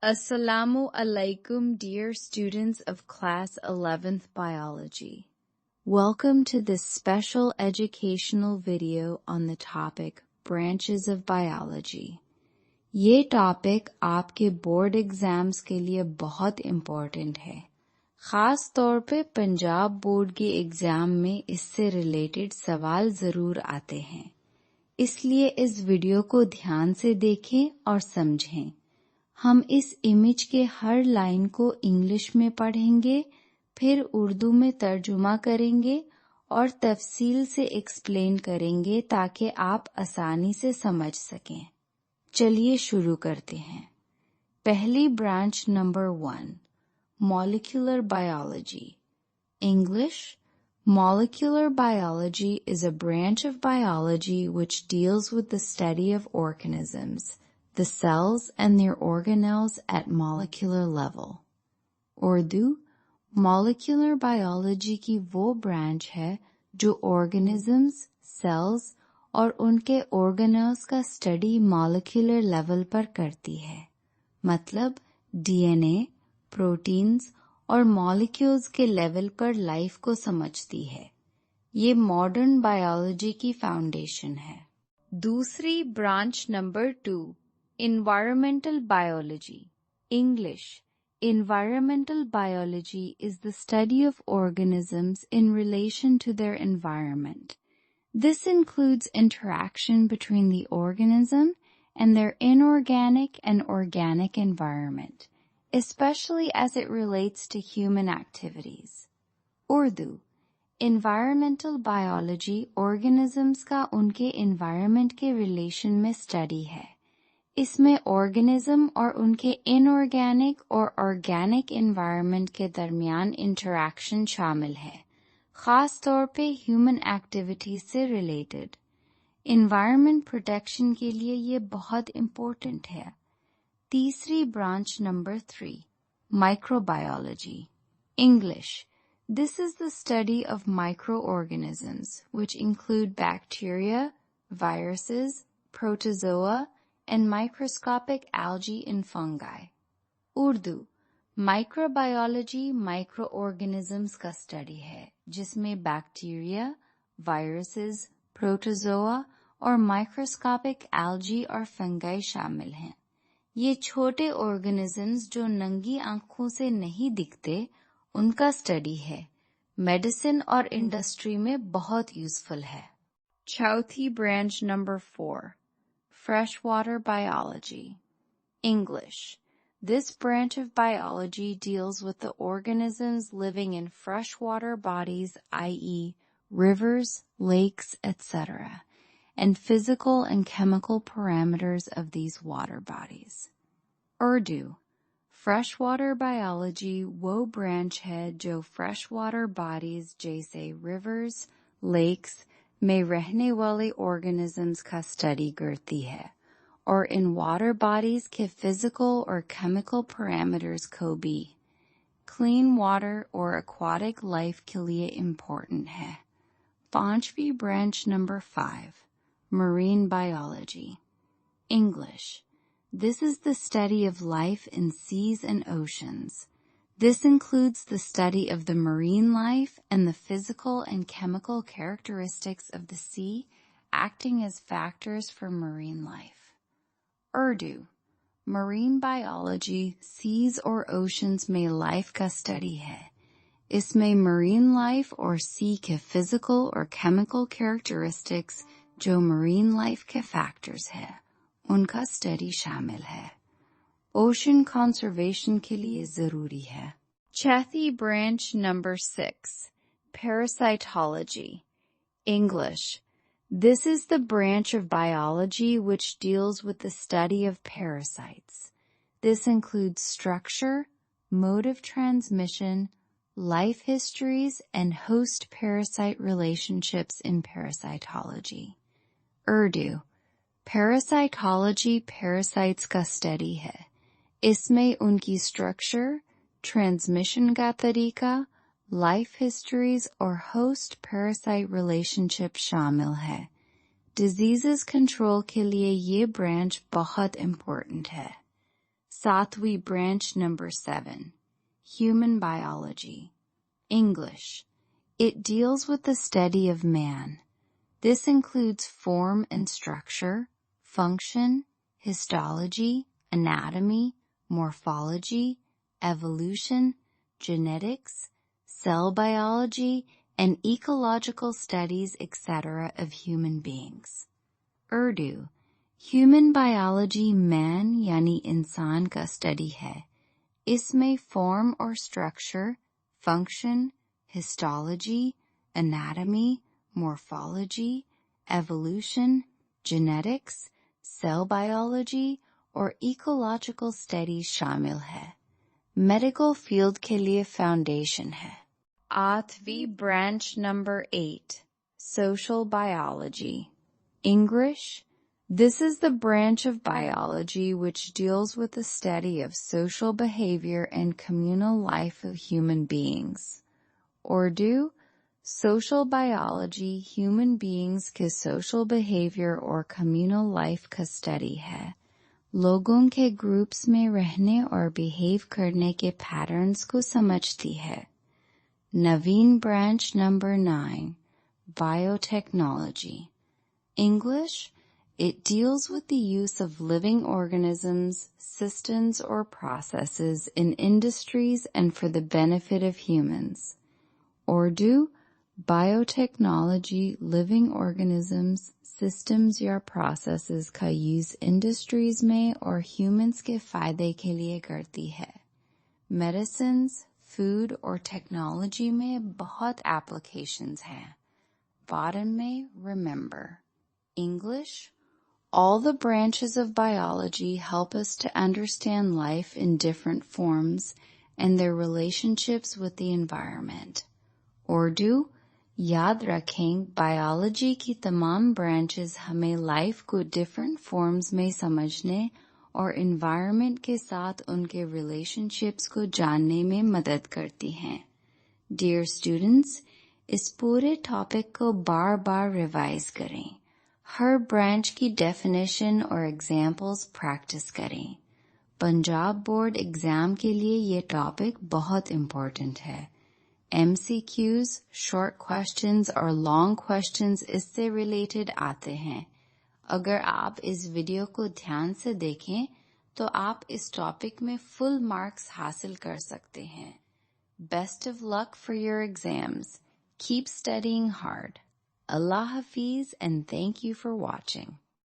Assalamu alaikum, dear students of class 11th biology. Welcome to this special educational video on the topic branches of biology. ये topic आपके board exams के लिए बहुत important है। खास तौर पे पंजाब बोर्ड के एग्जाम में इससे रिलेटेड सवाल जरूर आते हैं, इसलिए इस वीडियो को ध्यान से देखें और समझें। हम इस इमेज के हर लाइन को इंग्लिश में पढ़ेंगे, फिर उर्दू में तर्जुमा करेंगे और तफसील से एक्सप्लेन करेंगे ताकि आप आसानी से समझ सकें। चलिए शुरू करते हैं। पहली branch number 1, molecular biology. English, molecular biology is a branch of biology which deals with the study of organisms, the cells and their organelles at molecular level. Urdu, molecular biology की वो ब्रांच है जो organisms, cells और उनके organelles का study molecular level पर करती है, मतलब DNA, प्रोटीन्स और मॉलिक्यूल्स के लेवल पर लाइफ को समझती है। ये मॉडर्न बायोलॉजी की फाउंडेशन है। दूसरी branch number 2, environmental biology. English, environmental biology is the study of organisms in relation to their environment. This includes interaction between the organism and their inorganic and organic environment, especially as it relates to human activities. Urdu, environmental biology organisms का उनके environment के relation में study है। इसमें organism और उनके inorganic और organic environment के दरमियान interaction शामिल है, खास तौर पे human activities से related. Environment protection के लिए ये बहुत important है। तीसरी branch number 3, microbiology. English, this is the study of microorganisms, which include bacteria, viruses, protozoa, and microscopic algae and fungi. Urdu, microbiology microorganisms का study है, जिसमें bacteria, viruses, protozoa और microscopic algae और fungi शामिल हैं। ये छोटे ऑर्गेनिजम्स जो नंगी आंखों से नहीं दिखते, उनका स्टडी है। मेडिसिन और इंडस्ट्री में बहुत यूजफुल है। चौथी branch number 4, freshwater biology. English, this branch of biology deals with the organisms living in freshwater bodies, i.e., rivers, lakes, etc., and physical and chemical parameters of these water bodies. Urdu, freshwater biology वो branch है जो freshwater bodies जैसे rivers, lakes में रहने वाले organisms का study करती है और in water bodies के physical और chemical parameters को भी clean water और aquatic life के लिए important है। पांचवी branch number 5, marine biology. English, this is the study of life in seas and oceans. This includes the study of the marine life and the physical and chemical characteristics of the sea acting as factors for marine life. Urdu, marine biology, seas or oceans में life का study है। इसमें marine life और sea के physical or chemical characteristics जो marine life के factors है, उनका study शामिल है। Ocean conservation के लिए जरूरी है। चौथी branch number 6, parasitology. English, this is the branch of biology which deals with the study of parasites. This includes structure, mode of transmission, life histories, and host-parasite relationships in parasitology. Urdu, parasitology parasites का study है। इसमें उनकी structure, transmission का तरीका, life histories और host-parasite relationship शामिल है। Diseases control के लिए ये branch बहुत important है। Sattvi branch number 7, Human Biology. English. It deals with the study of man. This includes form and structure, function, histology, anatomy, morphology, evolution, genetics, cell biology, and ecological studies, etc. of human beings. Urdu. Human biology man यानी इंसान का study है. इसमें form or structure, function, histology, anatomy, morphology, evolution, genetics, cell biology, or ecological studies शामिल है. Medical field के लिए foundation है. Athvi branch number 8, Social Biology. English. This is the branch of biology which deals with the study of social behavior and communal life of human beings. Urdu. Social biology human beings के social behavior or communal life का study है. लोगों के groups में रहने और behave करने के patterns को समझती है. Naveen branch number 9, Biotechnology. English. It deals with the use of living organisms, systems, or processes in industries and for the benefit of humans. Urdu. Biotechnology living organisms, systems या processes का use industries में और humans के फायदे के लिए करती है. Medicines, food or technology में बहुत applications हैं. Bottom में remember. English. All the branches of biology help us to understand life in different forms and their relationships with the environment. Urdu. याद रखें बायोलॉजी की तमाम ब्रांचेस हमें लाइफ को डिफरेंट फॉर्म्स में समझने और एनवायरनमेंट के साथ उनके रिलेशनशिप्स को जानने में मदद करती हैं. डियर स्टूडेंट्स, इस पूरे टॉपिक को बार बार रिवाइज करें. हर ब्रांच की डेफिनेशन और एग्जाम्पल्स प्रैक्टिस करें. पंजाब बोर्ड एग्जाम के लिए ये टॉपिक बहुत इम्पोर्टेंट है. MCQs, short questions और long questions इससे related आते हैं. अगर आप इस वीडियो को ध्यान से देखें तो आप इस टॉपिक में full marks हासिल कर सकते हैं. Best of luck for your exams. Keep studying hard. Allah Hafiz and thank you for watching.